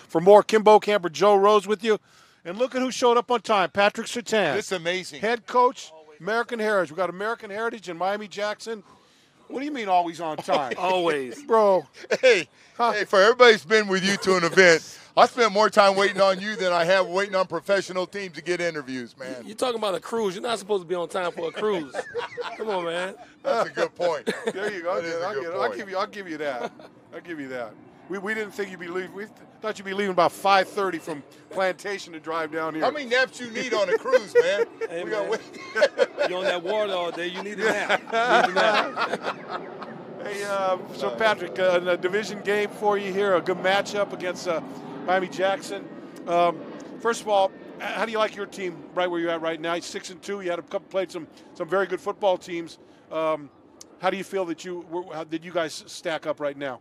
For more Kimbo Camper, Joe Rose with you. And look at who showed up on time. Patrick Surtain. This is amazing. Head coach, American Heritage. We got American Heritage and Miami Jackson. What do you mean always on time? Always. Bro. Hey, for everybody that's been with you to an event, I spent more time waiting on you than I have waiting on professional teams to get interviews, man. You're talking about a cruise. You're not supposed to be on time for a cruise. Come on, man. That's a good point. There you go. I'll give you that. I'll give you that. We didn't think you'd be leaving. We thought you'd be leaving about 5:30 from Plantation to drive down here. How many naps you need on a cruise, man? Hey, we man. Wait. You're on that water all day. You need a nap. Hey, so Patrick, a division game for you here, a good matchup against Miami Jackson. First of all, how do you like your team right where you're at right now? You're 6-2. You had played some very good football teams. How do you feel that how did you guys stack up right now?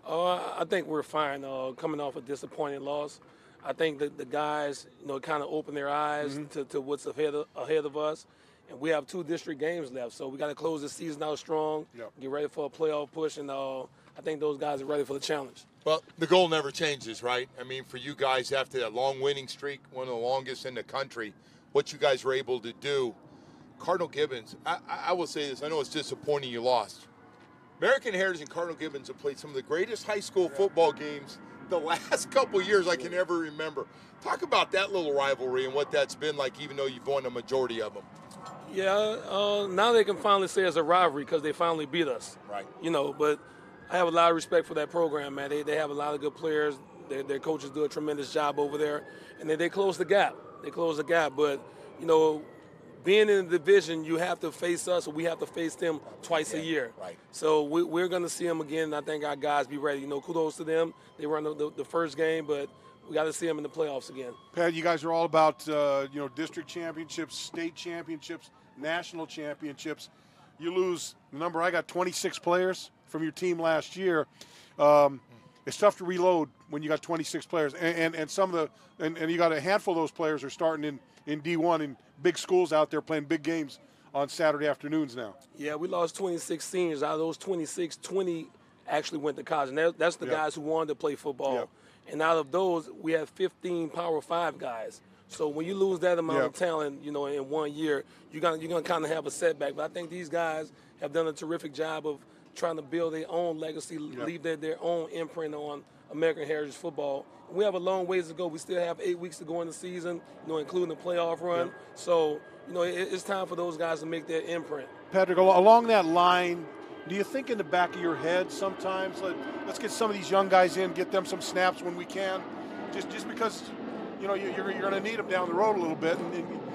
I think we're fine. Coming off a disappointing loss, I think that the guys, kind of open their eyes to what's ahead of us. And we have 2 district games left, so we got to close the season out strong, get ready for a playoff push, and I think those guys are ready for the challenge. Well, the goal never changes, right? I mean, for you guys after that long winning streak, one of the longest in the country, what you guys were able to do. Cardinal Gibbons, I will say this, I know it's disappointing you lost. American Heritage and Cardinal Gibbons have played some of the greatest high school football games the last couple of years I can ever remember. Talk about that little rivalry and what that's been like, even though you've won a majority of them. Yeah, now they can finally say it's a rivalry because they finally beat us. Right. But I have a lot of respect for that program, man. They have a lot of good players. Their coaches do a tremendous job over there, and they close the gap. But, being in the division, you have to face us, or we have to face them twice a year. Right. So we're going to see them again, and I think our guys be ready. Kudos to them. They run the first game, but we got to see them in the playoffs again. Pat, you guys are all about, district championships, state championships, national championships. You lose the number. I got 26 players from your team last year. It's tough to reload when you got 26 players, and some of and you got a handful of those players are starting in D1 in big schools out there playing big games on Saturday afternoons now. Yeah, we lost 26 seniors. Out of those 26, 20 actually went to college, and that's the guys who wanted to play football. Yep. And out of those, we have 15 Power 5 guys. So when you lose that amount of talent, in 1 year, you're gonna kind of have a setback. But I think these guys have done a terrific job of trying to build their own legacy, leave their own imprint on American Heritage football. We have a long ways to go. We still have 8 weeks to go in the season, including the playoff run. So, it's time for those guys to make their imprint. Patrick, along that line, do you think in the back of your head sometimes, let's get some of these young guys in, get them some snaps when we can, just because you're going to need them down the road a little bit.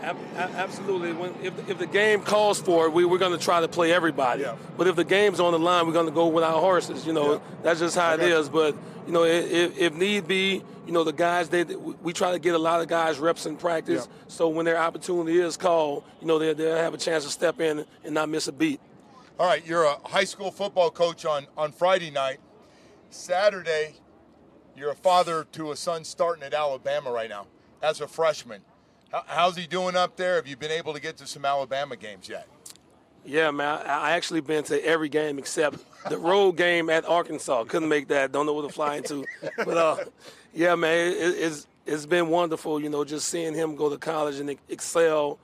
Absolutely. If the game calls for it, we're going to try to play everybody. Yeah. But if the game's on the line, we're going to go with our horses. That's just how it is. But if need be, the guys we try to get a lot of guys reps in practice. Yeah. So when their opportunity is called, they'll have a chance to step in and not miss a beat. All right, you're a high school football coach on Friday night. Saturday, you're a father to a son starting at Alabama right now as a freshman. How's he doing up there? Have you been able to get to some Alabama games yet? Yeah, man. I actually been to every game except the road game at Arkansas. Couldn't make that. Don't know what to fly into. But, yeah, man, it's been wonderful, just seeing him go to college and excel,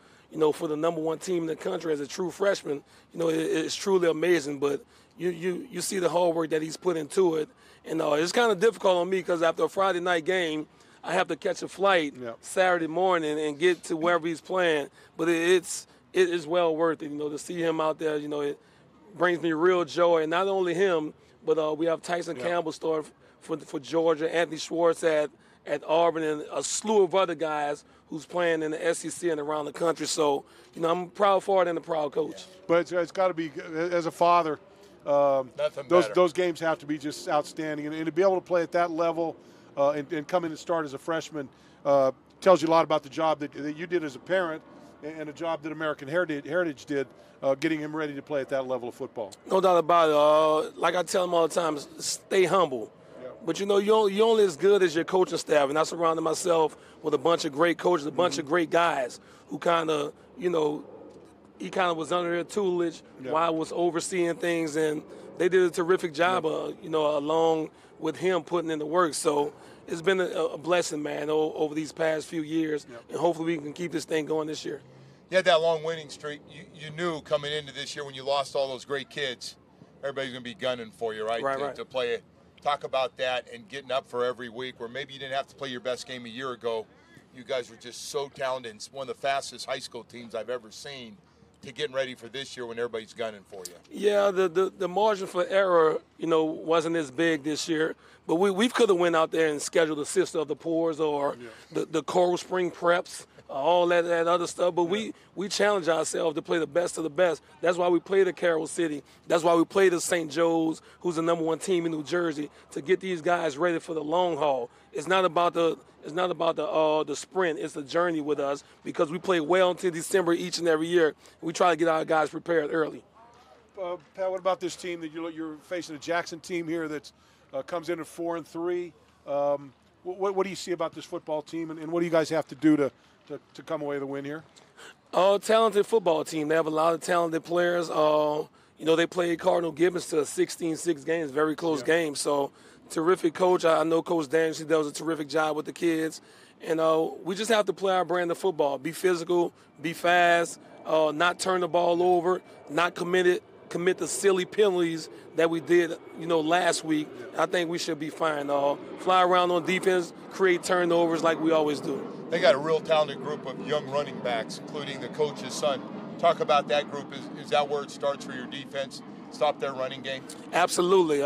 for the number 1 team in the country as a true freshman. It's truly amazing. But you see the hard work that he's put into it. And it's kind of difficult on me because after a Friday night game, I have to catch a flight Saturday morning and get to wherever he's playing. But it is well worth it, to see him out there. It brings me real joy. And not only him, but we have Tyson Campbell starting for Georgia, Anthony Schwartz at Auburn, and a slew of other guys who's playing in the SEC and around the country. So, I'm a proud father and a proud coach. But it's got to be, as a father, those games have to be just outstanding. And to be able to play at that level and come in and start as a freshman tells you a lot about the job that you did as a parent and a job that American Heritage did, getting him ready to play at that level of football. No doubt about it. Like I tell him all the time, stay humble. Yeah. But, you're only as good as your coaching staff. And I surrounded myself with a bunch of great coaches, a bunch of great guys who kind of, he kind of was under their tutelage while I was overseeing things. And they did a terrific job, along with him putting in the work. So, it's been a blessing, man, over these past few years, and hopefully we can keep this thing going this year. You had that long winning streak. You knew coming into this year when you lost all those great kids, everybody's going to be gunning for you, right? Right. To play it. Talk about that and getting up for every week where maybe you didn't have to play your best game a year ago. You guys were just so talented and one of the fastest high school teams I've ever seen to getting ready for this year when everybody's gunning for you. Yeah, the margin for error, wasn't as big this year. But we could have went out there and scheduled the Sister of the Poors or the Coral Spring Preps, all that other stuff. But we challenge ourselves to play the best of the best. That's why we play the Carroll City. That's why we play the St. Joe's, who's the #1 team in New Jersey, to get these guys ready for the long haul. It's not about the sprint. It's the journey with us because we play well until December each and every year. We try to get our guys prepared early. Pat, what about this team that you're facing? A Jackson team here that comes in at 4-3. What do you see about this football team, and what do you guys have to do to come away with a win here? Talented football team. They have a lot of talented players. They played Cardinal Gibbons to a 16-6 game. It's a very close game. So, terrific coach. I know Coach Daniels, he does a terrific job with the kids. And we just have to play our brand of football. Be physical, be fast, not turn the ball over, not commit the silly penalties that we did, last week. I think we should be fine. Fly around on defense, create turnovers like we always do. They got a real talented group of young running backs, including the coach's son. Talk about that group. Is that where it starts for your defense? Stop their running game? Absolutely.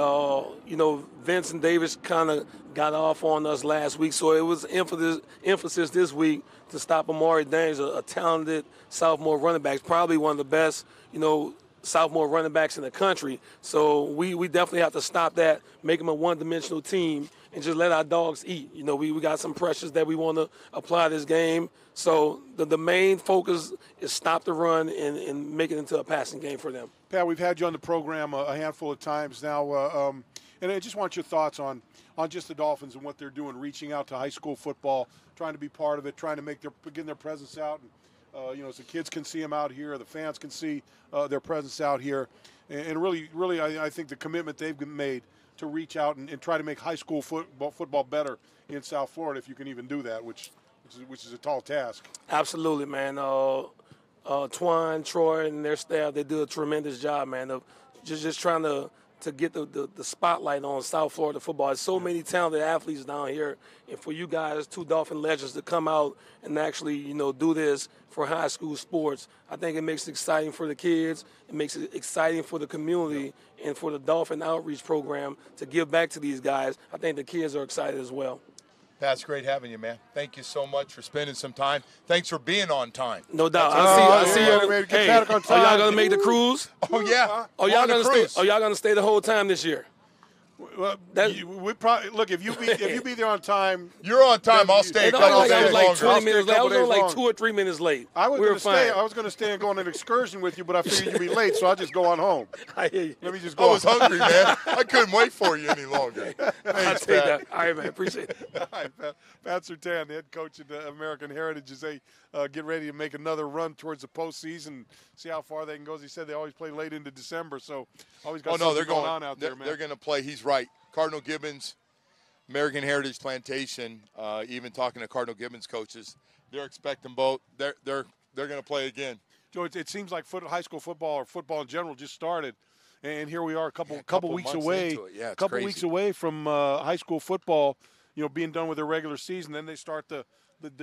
Vincent Davis kind of got off on us last week, so it was emphasis this week to stop Amari Daniels, a talented sophomore running back, probably one of the best, sophomore running backs in the country. So we definitely have to stop that, make them a one-dimensional team, and just let our dogs eat. We got some pressures that we want to apply this game. So the main focus is stop the run and make it into a passing game for them. Pat, we've had you on the program a handful of times now, and I just want your thoughts on just the Dolphins and what they're doing, reaching out to high school football, trying to be part of it, trying to getting their presence out. And, so kids can see them out here, the fans can see their presence out here, and really, I think the commitment they've made to reach out and try to make high school football better in South Florida, if you can even do that, which is a tall task. Absolutely, man. Twan, Troy, and their staff, they do a tremendous job, man, of just trying to get the spotlight on South Florida football. There's so many talented athletes down here, and for you guys, 2 Dolphin legends, to come out and actually, do this for high school sports, I think it makes it exciting for the kids. It makes it exciting for the community and for the Dolphin Outreach Program to give back to these guys. I think the kids are excited as well. Pat, it's great having you, man. Thank you so much for spending some time. Thanks for being on time. No doubt. I see you. Hey, are y'all gonna make the cruise? Oh yeah. Y'all gonna stay the whole time this year? Well, we probably look if you be there on time. You're on time. I'll stay. I was like 20 minutes late. I was only like 2 or 3 minutes late. I was going to stay and go on an excursion with you, but I figured you'd be late, so I'll just go on home. I hear you. Let me just go. I was hungry, man. I couldn't wait for you any longer. I'll take that. All right, man. Appreciate it. All right, Pat Surtain, the head coach of the American Heritage, as they get ready to make another run towards the postseason, see how far they can go. As he said, they always play late into December, so always got something going on out there, man. They're going to play. He's right. Cardinal Gibbons, American Heritage Plantation, even talking to Cardinal Gibbons coaches, they're expecting both. They're going to play again. Joe, it seems like high school football or football in general just started, and here we are a couple weeks away. Yeah, weeks away from high school football, being done with their regular season. Then they start the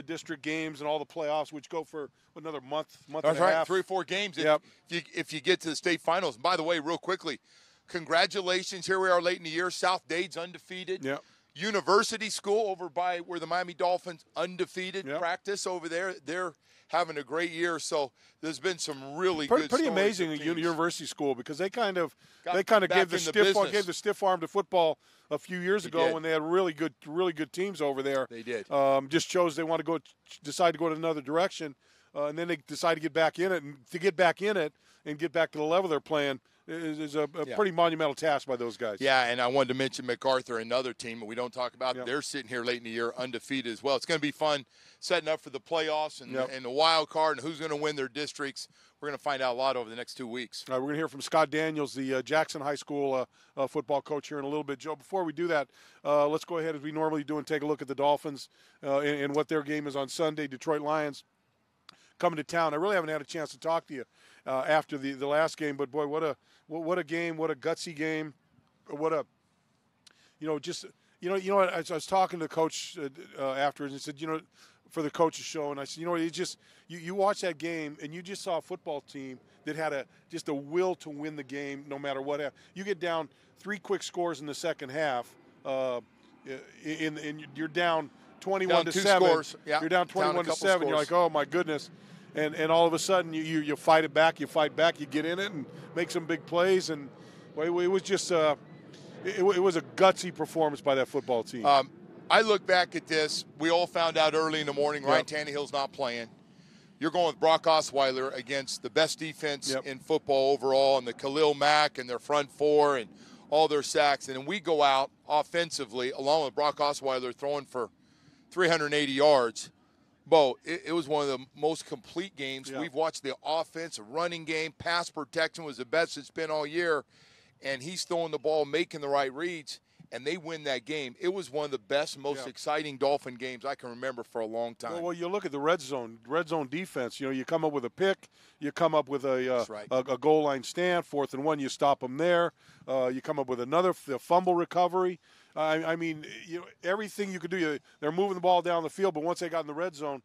district games and all the playoffs, which go for another month and a half. 3 or 4 games. Yep. If you get to the state finals. And by the way, real quickly, congratulations. Here we are late in the year. South Dade's undefeated. Yep. University School over by where the Miami Dolphins undefeated practice over there. They're having a great year. So there's been some really good pretty stories amazing at University School because they kind of gave the stiff arm to football a few years ago when they had really good teams over there. They did. Just chose they want to decide to go to another direction, and then they decide to get back in it. And to get back in it and get back to the level they're playing, is a pretty monumental task by those guys. Yeah, and I wanted to mention MacArthur, another team that we don't talk about. Yep. They're sitting here late in the year undefeated as well. It's going to be fun setting up for the playoffs and, Yep. and the wild card and who's going to win their districts. We're going to find out a lot over the next 2 weeks. All right, we're going to hear from Scott Daniels, the Jackson High School football coach, here in a little bit. Joe, before we do that, let's go ahead as we normally do and take a look at the Dolphins and what their game is on Sunday. Detroit Lions coming to town. I really haven't had a chance to talk to you after the last game, but boy, what a game, what a gutsy game, what a I was talking to the coach afterwards and said, for the coaches show, and I said, it's just you watch that game and you just saw a football team that had just a will to win the game no matter what. You get down 3 quick scores in the second half, and you're down 21 to 7. Yeah. You're down 21 to 7. You're like, oh my goodness. And all of a sudden you fight it back, you get in it and make some big plays, and it was just it was a gutsy performance by that football team. I look back at this. We all found out early in the morning Ryan Tannehill's not playing. You're going with Brock Osweiler against the best defense in football overall, and the Khalil Mack and their front four and all their sacks. And then we go out offensively along with Brock Osweiler throwing for 380 yards. Bo, it was one of the most complete games. We've watched the offense, running game, pass protection was the best it's been all year, and he's throwing the ball, making the right reads, and they win that game. It was one of the best, most exciting Dolphin games I can remember for a long time. Well, you look at the red zone defense. You come up with a pick, you come up with a goal line stand, 4th and 1, you stop them there. You come up with another fumble recovery. I mean, everything you could do. They're moving the ball down the field, but once they got in the red zone,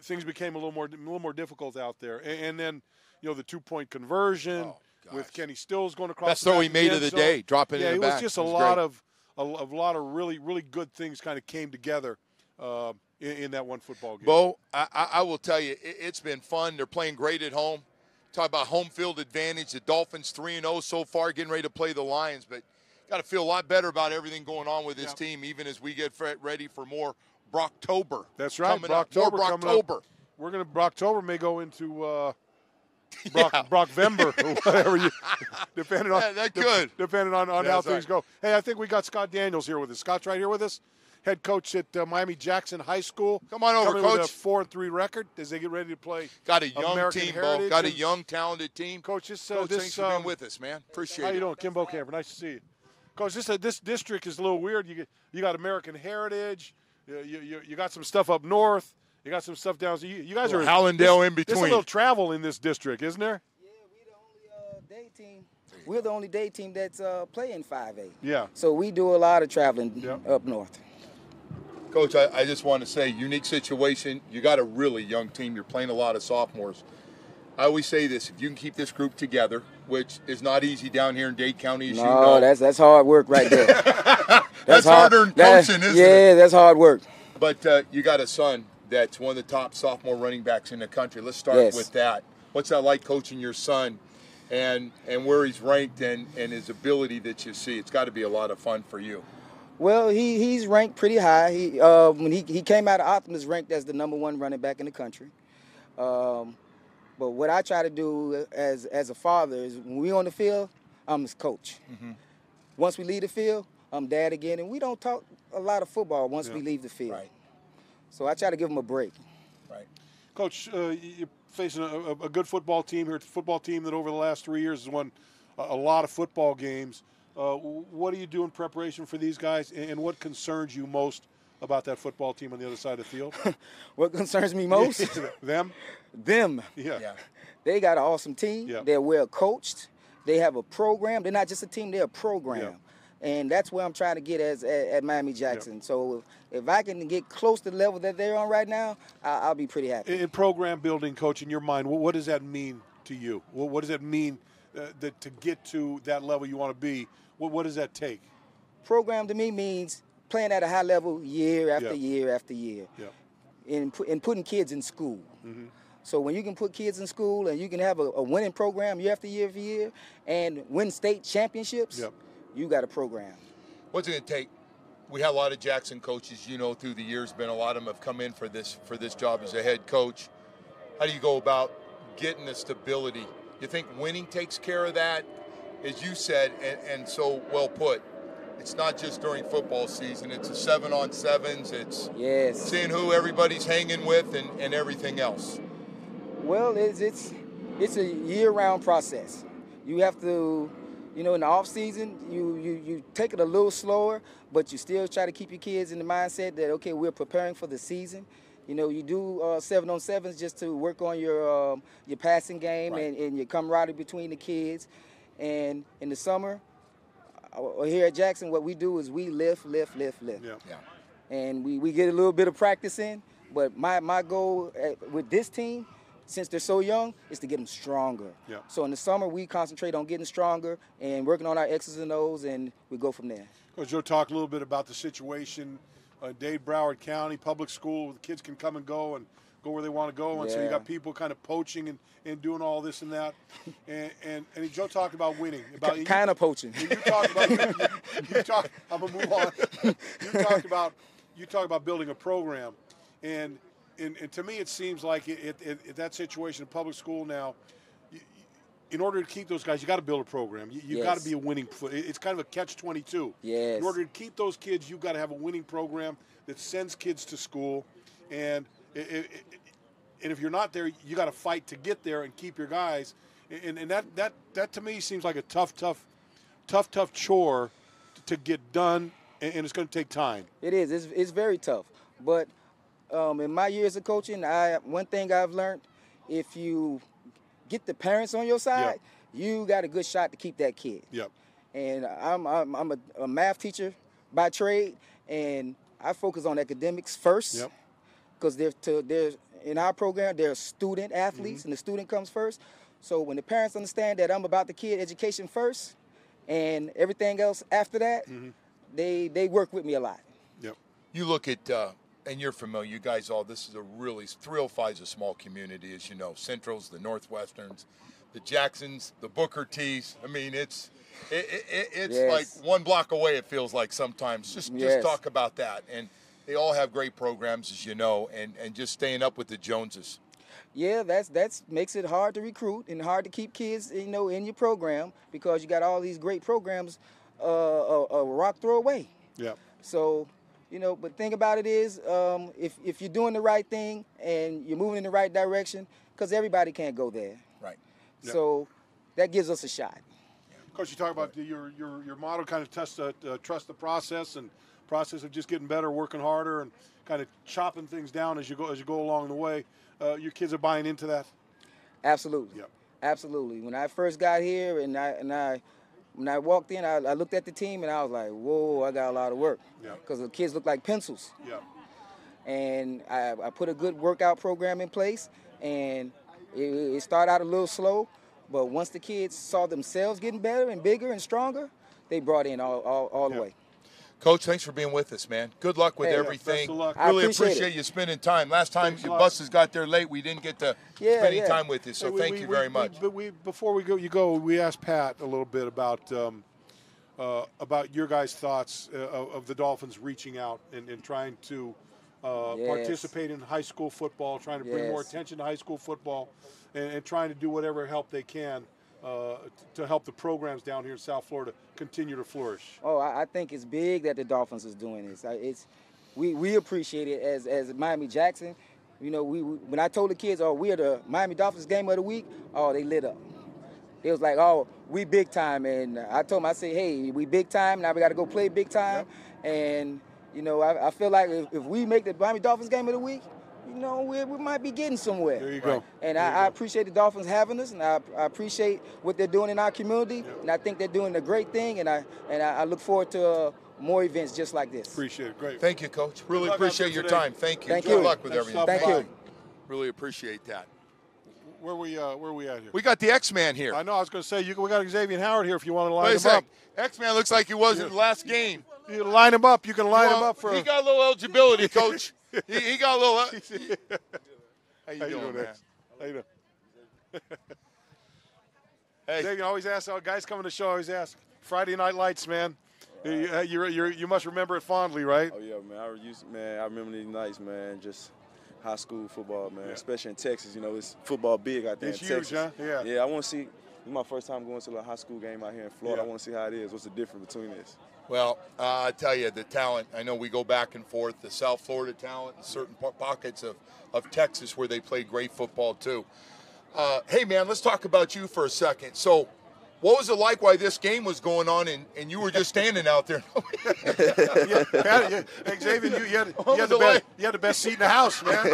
things became a little more difficult out there. And then, the 2-point conversion with Kenny Stills going across. Best throw he made of the day, dropping it in the back. Yeah, it was just a lot of really, really good things kind of came together in that one football game. Bo, I will tell you, it's been fun. They're playing great at home. Talk about home field advantage. The Dolphins 3-0 so far, getting ready to play the Lions, but got to feel a lot better about everything going on with this team, even as we get ready for more Brocktober. That's right, Brocktober. More Brocktober. We're going to Brocktober may go into Brockvember or whatever depending on how things go. Hey, I think we got Scott Daniels here with us. Scott's right here with us, head coach at Miami Jackson High School. Come on over, Coach. With a 4-3 record as they get ready to play. Got a young American team, Heritage. Bo. Got a young, talented team. Coach, thanks for being with us, man. Appreciate it. How you doing, Kimbo Camper? Nice to see you. Coach, this district is a little weird. You got American Heritage. You got some stuff up north. You got some stuff down. So you guys are Hallandale in between. There's a little travel in this district, isn't there? Yeah, we're the only day team. We're the only day team that's playing 5A. Yeah. So we do a lot of traveling up north. Coach, I just want to say, unique situation. You got a really young team. You're playing a lot of sophomores. I always say this: if you can keep this group together, which is not easy down here in Dade County, as you know. that's hard work right there. That's harder than coaching, isn't it? Yeah, that's hard work. But you got a son that's one of the top sophomore running backs in the country. Let's start with that. What's that like coaching your son, and where he's ranked and his ability that you see? It's got to be a lot of fun for you. Well, he's ranked pretty high. When he came out of Optimus, ranked as the #1 running back in the country. But what I try to do as a father is when we on the field, I'm his coach. Mm-hmm. Once we leave the field, I'm dad again, and we don't talk a lot of football once we leave the field. Right. So I try to give him a break. Right. Coach, you're facing a good football team here. It's a football team that over the last 3 years has won a lot of football games. What do you do in preparation for these guys, and what concerns you most about that football team on the other side of the field? What concerns me most? Them? Them. Yeah. They got an awesome team. Yeah. They're well coached. They have a program. They're not just a team, they're a program. Yeah. And that's where I'm trying to get at Miami Jackson. Yeah. So if I can get close to the level that they're on right now, I'll be pretty happy. In program building, Coach, in your mind, what does that mean to you? What does that mean that to get to that level you want to be? What does that take? Program to me means playing at a high level year after year after year, and putting kids in school. Mm-hmm. So when you can put kids in school and you can have a winning program year after year and win state championships, you got a program. What's it going to take? We have a lot of Jackson coaches, through the years. A lot of them have come in for this job as a head coach. How do you go about getting the stability You think winning takes care of that? As you said, and so well put, it's not just during football season. It's a 7-on-7s. It's seeing who everybody's hanging with and everything else. Well, it's a year-round process. You have to, in the off season, you take it a little slower, but you still try to keep your kids in the mindset that, okay, we're preparing for the season. You do 7-on-7s just to work on your passing game and your camaraderie between the kids. And in the summer, here at Jackson, what we do is we lift. Yeah. And we get a little bit of practice in. But my goal with this team, since they're so young, is to get them stronger. Yeah. So in the summer, we concentrate on getting stronger and working on our X's and O's, and we go from there. Coach Joe talked a little bit about the situation. Dade, Broward County, public school, the kids can come and go where they want to go. And so you got people kind of poaching and doing all this and that. And Joe talked about winning. Kind of poaching. You talked about, I'm going to move on. You talked about building a program. And to me, it seems like that situation in public school now, in order to keep those guys, you got to build a program. You got to be a winning. It's kind of a catch-22. Yes. In order to keep those kids, you've got to have a winning program that sends kids to school, and if you're not there, you got to fight to get there and keep your guys. And that to me seems like a tough chore to get done, and it's going to take time. It is. It's very tough. But in my years of coaching, one thing I've learned, if you get the parents on your side, you got a good shot to keep that kid. Yep. And I'm a math teacher by trade, and I focus on academics first. Yep. Because there's in our program, there are student athletes, and the student comes first. So when the parents understand that I'm about the kid education first, and everything else after that, they work with me a lot. Yep. You look at. And you're familiar, you guys all, this is a really, 305 is a small community, as you know. Centrals, the Northwesterns, the Jacksons, the Booker T's. I mean, it's like one block away, it feels like sometimes. Just talk about that. And they all have great programs, as you know, and just staying up with the Joneses. Yeah, that's makes it hard to recruit and hard to keep kids, in your program, because you got all these great programs a rock throw away. Yeah. So, but the thing about it is, if you're doing the right thing and you're moving in the right direction, because everybody can't go there. Right. So that gives us a shot. Coach, you talk about your motto, kind of trust the process and process of just getting better, working harder, and kind of chopping things down as you go along the way. Your kids are buying into that? Absolutely. Yep. Absolutely. When I first got here when I walked in, I looked at the team and I was like, whoa, I got a lot of work. Because the kids look like pencils. Yeah. And I put a good workout program in place, and it started out a little slow, but once the kids saw themselves getting better and bigger and stronger, they brought in all the way. Coach, thanks for being with us, man. Good luck with everything. Best of luck. Really appreciate you spending time. Last time your buses got there late, we didn't get to spend any time with you, so thank you very much. But before we asked Pat a little bit about your guys' thoughts of the Dolphins reaching out and trying to participate in high school football, trying to bring more attention to high school football, and trying to do whatever help they can to help the programs down here in South Florida continue to flourish. Oh, I think it's big that the Dolphins is doing this. We appreciate it as Miami Jackson. When I told the kids, we are the Miami Dolphins game of the week, they lit up. It was like, we big time. And I told them, I said, hey, we big time. Now we got to go play big time. Yep. And, I feel like if we make the Miami Dolphins game of the week, we might be getting somewhere. There you go. And I appreciate the Dolphins having us, and I appreciate what they're doing in our community. Yep. And I think they're doing a great thing, and I look forward to more events just like this. Appreciate it. Great. Thank you, Coach. Really appreciate your time. Thank you. Thank Good you. luck with everything. Thank you. Really appreciate that. Where we at here? We got the X-Man here. I know. I was going to say, we got Xavier Howard here if you want to line Wait him up. X-Man looks like he was in the last game. You can line him up. You can line him up for. He got a little eligibility, Coach. he got a little. How you doing, man? How you doing? Hey, Dave, you always ask. Guys coming to the show always ask. Friday Night Lights, man. You must remember it fondly, right? Oh yeah, man. I remember these nights, man. Just high school football, man, especially in Texas. You know, it's football big out there in huge, Texas. Huh? Yeah. Yeah, I want to see. It's my first time going to a high school game out here in Florida. Yeah. I want to see how it is. What's the difference between this? Well, I tell you, the talent, I know we go back and forth, the South Florida talent and certain pockets of Texas where they play great football too. Hey, man, let's talk about you for a second. So what was it like while this game was going on and you were just standing out there? Hey, Xavier, you had the best seat in the house, man.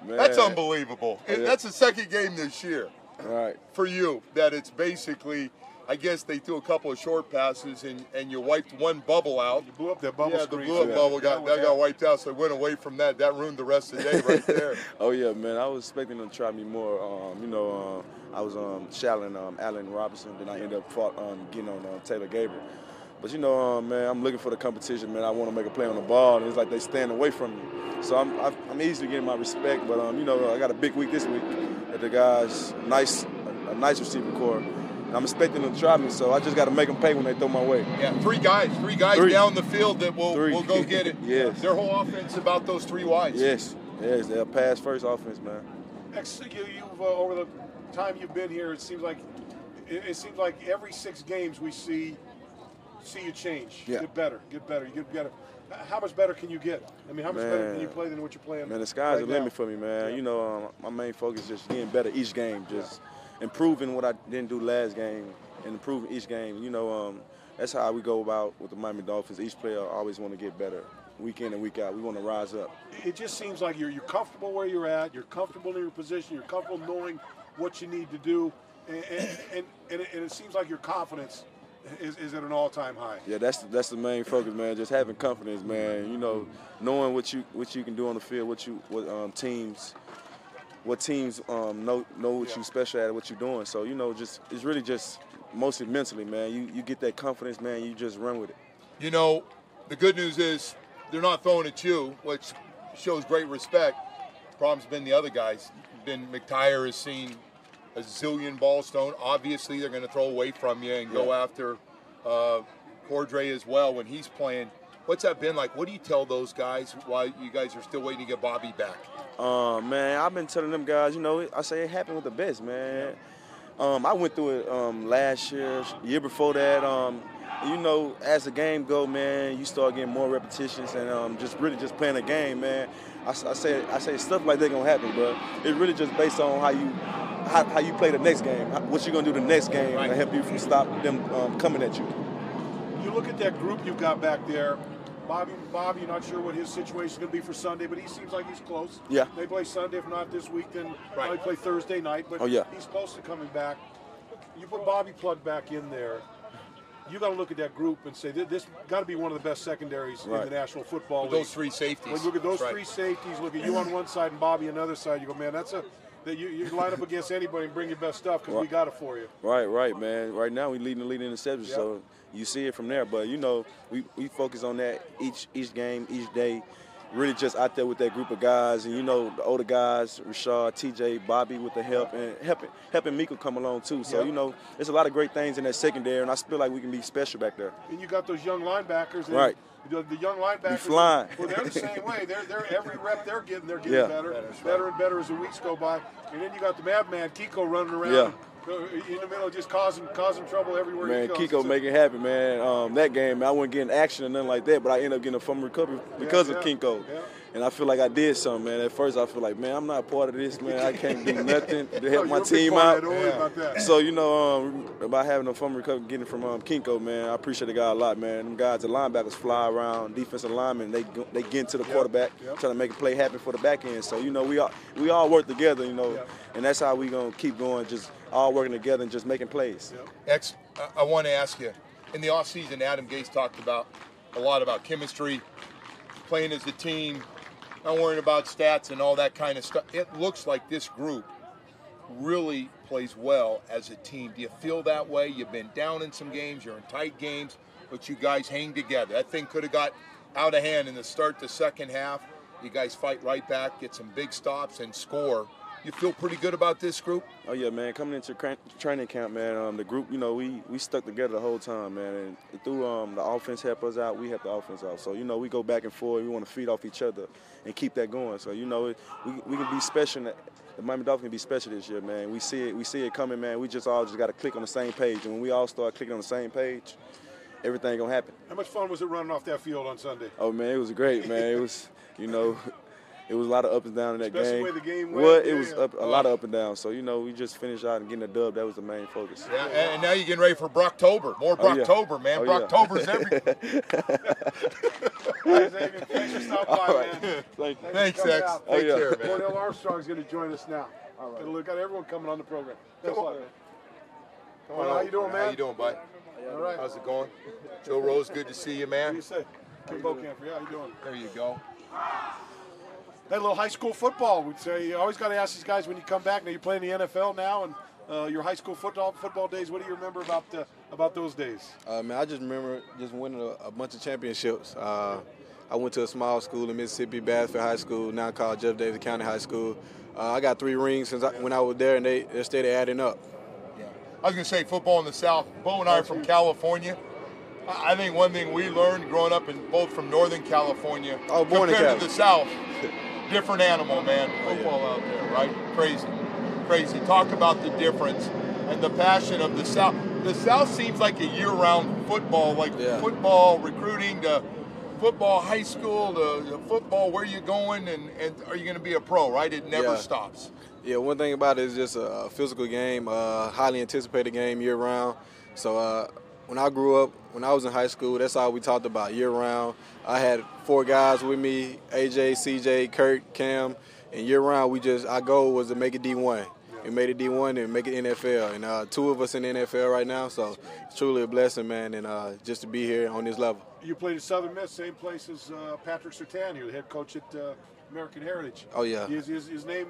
Man. That's unbelievable. Yeah. That's the second game this year. Right. For you, that it's basically, I guess they threw a couple of short passes and you wiped one bubble out. You blew up that bubble screen. The blew up bubble got wiped out, so I went away from that. That ruined the rest of the day right there. Oh, yeah, man. I was expecting them to try me more. I was shadowing Allen Robinson, then I ended up getting on Taylor Gabriel. But, man, I'm looking for the competition, man. I want to make a play on the ball, and it's like they stand away from me. So I'm easily getting my respect, but, I got a big week this week at the guys, a nice receiving core. And I'm expecting them to try me, so I just got to make them pay when they throw my way. Yeah, three guys down the field that will go get it. Yes. Their whole offense is about those three wides. Yes, they're a pass-first offense, man. You've over the time you've been here, it seems like every 6 games we see you change, get better. You get better. How much better can you get? I mean, how much better can you play than what you're playing? Man, the sky's the limit for me, man. Yeah. My main focus is just getting better each game, just improving what I didn't do last game and improving each game. That's how we go about with the Miami Dolphins. Each player always want to get better week in and week out. We want to rise up. It just seems like you're comfortable where you're at. You're comfortable in your position. You're comfortable knowing what you need to do. And it seems like your confidence is at an all-time high. Yeah, that's the main focus, man. Just having confidence, man. Knowing what you can do on the field, what teams know what you special at, what you're doing. So it's really just mostly mentally, man. You get that confidence, man. You just run with it. The good news is they're not throwing at you, which shows great respect. The problem's been the other guys. McTyer has seen a zillion balls thrown. Obviously, they're going to throw away from you and go after Cordray as well when he's playing. What's that been like? What do you tell those guys while you guys are still waiting to get Bobby back? Man, I've been telling them guys, I say it happened with the best, man. I went through it last year before that. As the game go, man, you start getting more repetitions and just playing the game, man. I say stuff like that gonna happen, but it's really just based on how you play the next game, what you're gonna do the next game to help you from stop them coming at you. You look at that group you've got back there. Bobby, you're not sure what his situation is going to be for Sunday, but he seems like he's close. Yeah. They play Sunday. If not this week, then they play Thursday night. But he's close to coming back. You put Bobby Plug back in there. You got to look at that group and say this got to be one of the best secondaries in the National Football League. Those three safeties. When you look at those three safeties. Look at you on one side and Bobby on the other side. You go, man, that you line up against anybody and bring your best stuff because we got it for you. Right, man. Right now we leading the lead in interceptions, so you see it from there. But we focus on that each game, each day. Really just out there with that group of guys, and the older guys, Rashad, TJ, Bobby with the help, and helping Miko come along too. So there's a lot of great things in that secondary, and I feel like we can be special back there. And you got those young linebackers. Right. The young linebackers. Be flying. Well, they're the same way. They're every rep they're getting better and better as the weeks go by. And then you got the madman Kiko running around in the middle, just causing trouble everywhere. Man, he goes. Kiko make it happen, man. That game, I wasn't getting action or nothing like that, but I ended up getting a fumble recovery because of Kiko. Yeah. And I feel like I did something, man. At first, I feel like, man, I'm not part of this, man. I can't do nothing to help my team out. So, about having a fumble recovery, getting it from Kiko, man, I appreciate the guy a lot, man. Them guys, the linebackers fly around, defensive linemen, they get into the quarterback, trying to make a play happen for the back end. So, we all work together, and that's how we going to keep going, just all working together and just making plays. X, I want to ask you, in the offseason, Adam Gase talked a lot about chemistry, playing as a team, not worrying about stats and all that kind of stuff. It looks like this group really plays well as a team. Do you feel that way? You've been down in some games, you're in tight games, but you guys hang together. That thing could have got out of hand in the second half. You guys fight right back, get some big stops, and score. You feel pretty good about this group? Oh yeah, man. Coming into training camp, man. The group, we stuck together the whole time, man. And through the offense help us out, we help the offense out. So we go back and forth. We want to feed off each other and keep that going. So we can be special. The Miami Dolphins can be special this year, man. We see it coming, man. We all just got to click on the same page. And when we all start clicking on the same page, everything gonna happen. How much fun was it running off that field on Sunday? Oh man, it was great, man. It was, it was a lot of up and down in that Especially game. the way the game went. Well, it was a lot of up and down. So we just finished out and getting a dub. That was the main focus. Yeah, and now you're getting ready for Brocktober. More Brocktober, man. Brocktober's everything. Thanks for stopping by, man. Thanks, X. Take care, man. Cornell Armstrong's going to join us now. All right. Look at everyone coming on the program. Come on. How you doing, man? How you doing, bud? All right. How's it going? Joe Rose, good to see you, man. What do you say? Kimbo Camper, how you doing? There you go. That little high school football. We'd say you always got to ask these guys when you come back. Now you're playing the NFL now, and your high school football days. What do you remember about those days? Man, I just remember winning a bunch of championships. I went to a small school in Mississippi, Bassfield High School, now called Jeff Davis County High School. I got 3 rings when I was there, and they stayed adding up. Yeah. I was going to say football in the South. Bo and I are from California. I think one thing we learned growing up both from Northern California compared to the South, different animal, man. Football out there, right? Crazy. Talk about the difference and the passion of the South. The South seems like a year-round football, football recruiting, the football high school, the football where you going, and are you going to be a pro, right? It never stops. Yeah, one thing about it is just a physical game, highly anticipated game year-round. So when I grew up, when I was in high school, that's all we talked about year-round. I had 4 guys with me, AJ, CJ, Kurt, Cam, and year-round our goal was to make it D1. We made it D1 and make it NFL, and 2 of us in the NFL right now, so it's truly a blessing, man, and just to be here on this level. You played at Southern Miss, same place as Patrick Surtain here, the head coach at American Heritage. Oh yeah. His name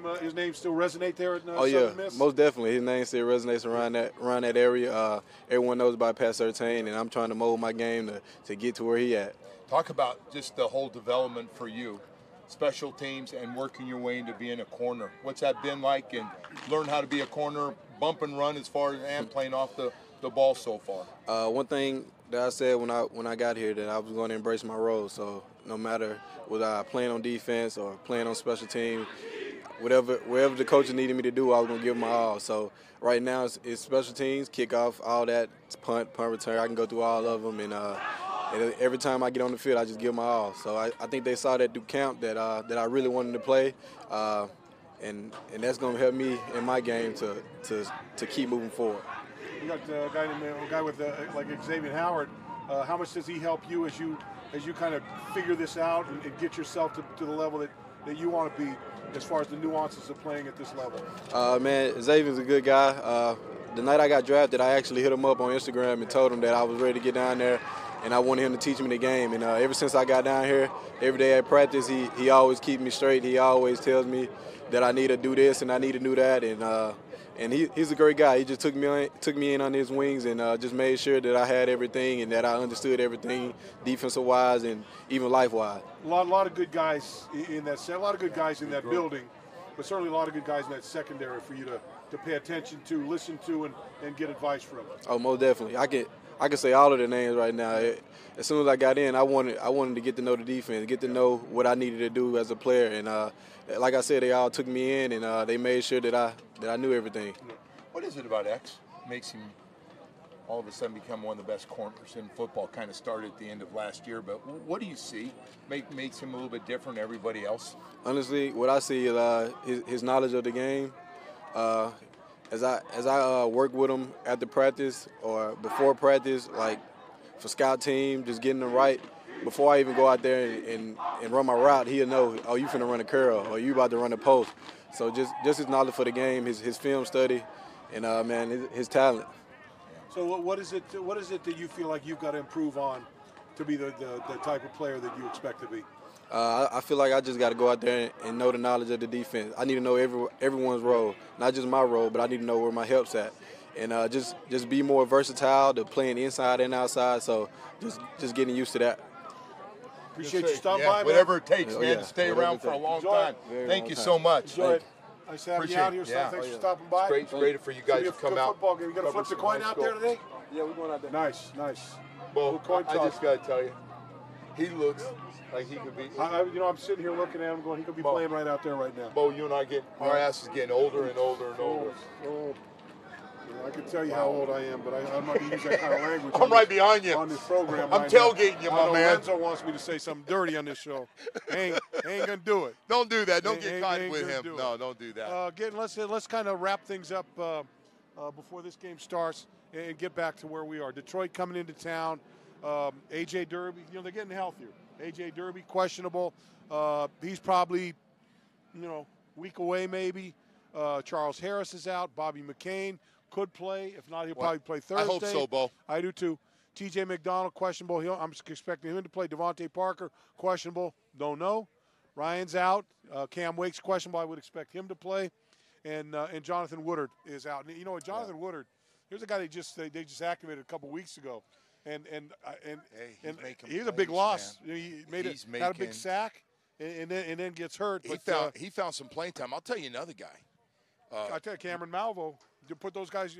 still resonate there at Southern Miss? Most definitely. His name still resonates around that area. Everyone knows about Pat Surtain, and I'm trying to mold my game to get to where he at. Talk about just the whole development for you. Special teams and working your way into being a corner. What's that been like? And learn how to be a corner, bump and run as far as and playing off the ball so far. One thing that I said when I got here that I was going to embrace my role. So no matter whether I playing on defense or playing on special teams, wherever the coaches needed me to do, I was going to give my all. So right now it's special teams, kickoff, all that, punt return. I can go through all of them, and every time I get on the field, I just give my all. So I think they saw that through camp that I really wanted to play, and that's going to help me in my game to keep moving forward. You got a guy with like Xavier Howard. How much does he help you as you kind of figure this out and get yourself to the level that you want to be as far as the nuances of playing at this level? Man, Xavier's a good guy. The night I got drafted, I actually hit him up on Instagram and told him that I was ready to get down there, and I wanted him to teach me the game. And ever since I got down here, every day at practice, he always keeps me straight. He always tells me that I need to do this and I need to do that. And he's a great guy. He just took me in on his wings and just made sure that I had everything and that I understood everything, defensive-wise and even life-wise. A lot of good guys in that set. A lot of good guys in that building, but certainly a lot of good guys in that secondary for you to pay attention to, listen to, and get advice from. Oh, most definitely. I can say all of the names right now. As soon as I got in, I wanted to get to know the defense, get to know what I needed to do as a player. And like I said, they all took me in, and they made sure that I knew everything. What is it about X makes him all of a sudden become one of the best corners in football? Kind of started at the end of last year, but what do you see makes him a little bit different than everybody else? Honestly, what I see is his knowledge of the game. As I work with him after practice or before practice, like for scout team, just getting them right. Before I even go out there and run my route, he'll know, oh, you finna run a curl, or you about to run a post. So just his knowledge for the game, his film study, and man, his talent. So what is it that you feel like you've got to improve on to be the type of player that you expect to be? I feel like I just got to go out there and know the knowledge of the defense. I need to know everyone's role, not just my role, but I need to know where my help's at, and just be more versatile to playing inside and outside. So just getting used to that. Appreciate you stopping by, man. Whatever it takes, man, to stay around for a long time. Thank you so much. Enjoy it. Nice having you Appreciate out it. here, son. Yeah. Thanks for stopping by. It's great for you guys to come out. Football game. You going to flip the coin out there today? Yeah, we're going out there. Nice. Well, coin I toss. just got to tell you, he looks like he could be. I'm sitting here looking at him going, he could be playing right out there right now. Bo, you and I our ass is getting older and older and older. I can tell you how old I am, but I'm not going to use that kind of language. I'm right behind you. On this program. I'm tailgating you, my man. Lorenzo wants me to say something dirty on this show. Ain't going to do it. Don't do that. Don't get caught with him. Do no, don't do that. Let's kind of wrap things up before this game starts and get back to where we are. Detroit coming into town. A.J. Derby, they're getting healthier. A.J. Derby, questionable. He's probably, week away maybe. Charles Harris is out. Bobby McCain could play. If not, he'll probably play Thursday. I hope so, Bo. I do too. T.J. McDonald, questionable. I'm expecting him to play. Devontae Parker, questionable. Don't know. Ryan's out. Cam Wake's questionable. I would expect him to play. And Jonathan Woodard is out. And, Jonathan Woodard, here's a guy they just activated a couple weeks ago. And he's a big loss. He had a big sack and then gets hurt. He found some playing time. I'll tell you another guy. I tell you, Cameron Malvo. You put those guys.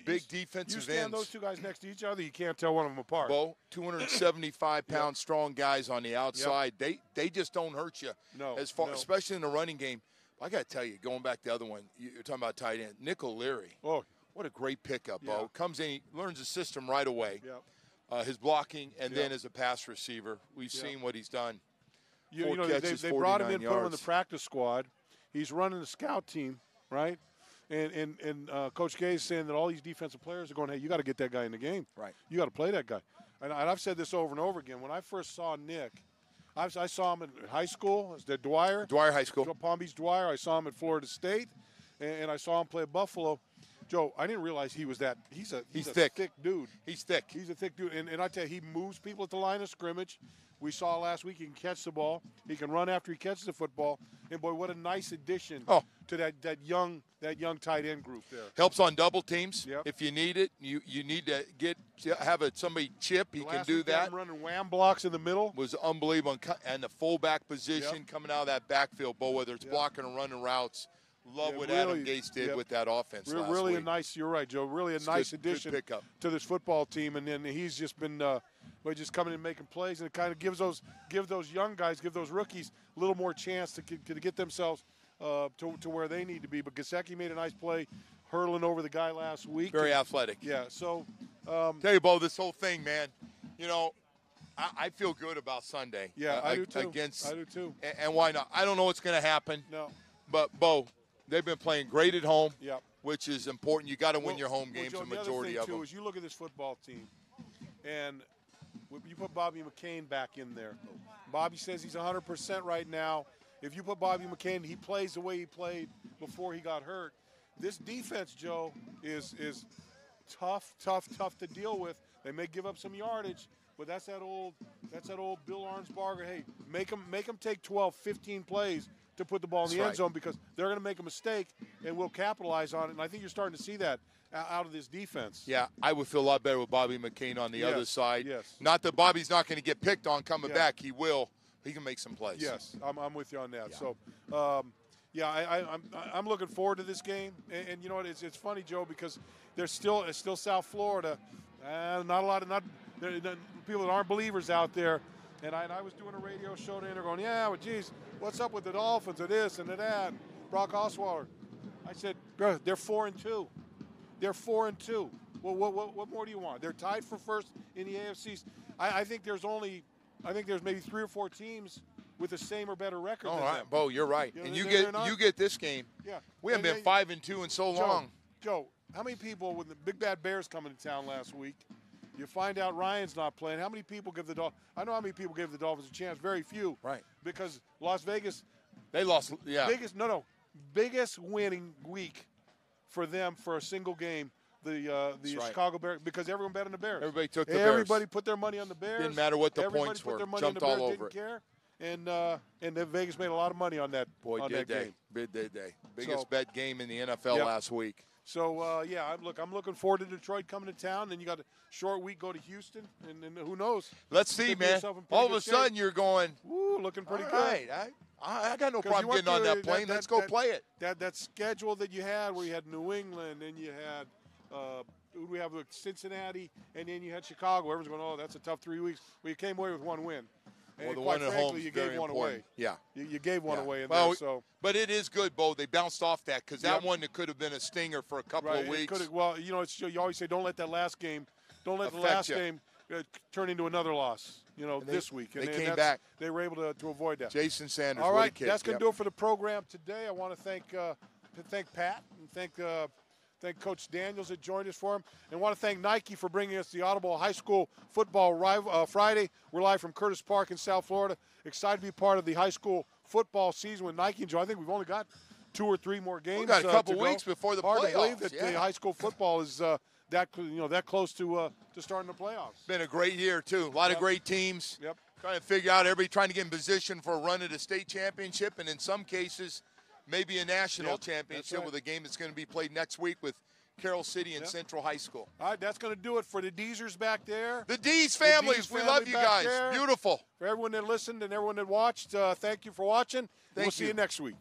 Big defensive You stand ends. those two guys next to each other, you can't tell one of them apart. Bo, 275-pound strong guys on the outside. Yep. They just don't hurt you. No. Especially in the running game. I got to tell you, going back to the other one, you're talking about tight end. Nick O'Leary. Oh. What a great pickup, Bo. Comes in, he learns the system right away. Yep. His blocking, and then as a pass receiver, we've seen what he's done. They brought him in, put him in the practice squad. He's running the scout team, right? And Coach Gay is saying that all these defensive players are going, hey, you got to get that guy in the game. Right. You got to play that guy. And I've said this over and over again. When I first saw Nick, I saw him in high school. It's the Dwyer High School. Palm Beach Dwyer. I saw him at Florida State, and I saw him play at Buffalo. Joe, I didn't realize he was that. He's a thick dude. He's thick. He's a thick dude. And I tell you, he moves people at the line of scrimmage. We saw last week he can catch the ball. He can run after he catches the football. And, boy, what a nice addition to that young tight end group there. Helps on double teams. Yep. If you need it, you need to have somebody chip. He can do that. Running wham blocks in the middle. Was unbelievable. And the fullback position coming out of that backfield, Bo, whether it's blocking or running routes. Love what Adam Gase did with that offense last really week. You're right, Joe. Really a nice addition to this football team. And then he's just been just coming in and making plays. And it kind of gives those young guys, those rookies a little more chance to get themselves to where they need to be. But Gesicki made a nice play hurling over the guy last week. Very athletic. Yeah, so. Tell you, Bo, this whole thing, man, I feel good about Sunday. Yeah, I do too. I do too. And why not? I don't know what's going to happen. No. But, Bo, they've been playing great at home, which is important. You got to win your home games, Joe, the majority the other of thing, them. too, is you look at this football team, and you put Bobby McCain back in there. Bobby says he's 100% right now. If you put Bobby McCain, he plays the way he played before he got hurt. This defense, Joe, is tough to deal with. They may give up some yardage, but that's that old Bill Arnsparger. Hey, make them take 12, 15 plays to put the ball in the end zone, because they're going to make a mistake and we'll capitalize on it. And I think you're starting to see that out of this defense. Yeah, I would feel a lot better with Bobby McCain on the other side. Yes. Not that Bobby's not going to get picked on coming back. He will. He can make some plays. Yes, I'm with you on that. Yeah. So, I'm looking forward to this game. And you know what? It's funny, Joe, because it's still South Florida. Not a lot of people that aren't believers out there. And I was doing a radio show today, and they're going, yeah, well, geez, what's up with the Dolphins and this and that? Brock Osweiler. I said, bro, they're 4-2. They're 4-2. Well, what more do you want? They're tied for first in the AFC. I think there's maybe 3 or 4 teams with the same or better record than them. Bo, you're right. And you get this game. Yeah. We haven't been 5-2 in so long. Joe, how many people, when the Big Bad Bears coming to town last week, you find out Ryan's not playing. How many people give the Dolphins? I know how many people gave the Dolphins a chance. Very few. Right. Because Las Vegas. They lost. Yeah. Biggest winning week for them for a single game. The Chicago Bears, because everyone bet on the Bears. Everybody took the Bears. Everybody put their money on the Bears. Didn't matter what the points were. Jumped all over it. Didn't care. And then Vegas made a lot of money on that. Boy, on did that they? game. Biggest bet game in the NFL last week. So, yeah, I'm looking forward to Detroit coming to town. Then you got a short week, go to Houston, and who knows? Let's see, man. All of a sudden you're going, woo, looking pretty good. Right. I got no problem getting on that plane. Let's go play it. That schedule that you had where you had New England and you had who do we have? Cincinnati, and then you had Chicago. Everyone's going, oh, that's a tough 3 weeks. Well, you came away with one win. Well, the quite one at frankly, home is you very gave one important. away. Yeah. You gave one away in well, there. So. But it is good, Bo. They bounced off that because that one that could have been a stinger for a couple of weeks. Well, you know, you always say don't let that last game, game turn into another loss, this week. And they came back. They were able to avoid that. Jason Sanders. All right, that's going to do it for the program today. I want to thank Pat and thank Coach Daniels that joined us for him. And want to thank Nike for bringing us the Audible High School Football Friday. We're live from Curtis Park in South Florida. Excited to be part of the high school football season with Nike. I think we've only got 2 or 3 more games. We've got a couple weeks before the playoffs. Hard to believe that the high school football is that close to starting the playoffs. Been a great year too. A lot of great teams. Yep. Trying to figure out everybody trying to get in position for a run at a state championship, and in some cases, maybe a national championship with a game that's going to be played next week with Carroll City and Central High School. All right, that's going to do it for the Deezers back there. The Dees families, we love you guys. There. Beautiful. For everyone that listened and everyone that watched, thank you for watching. We'll see you next week.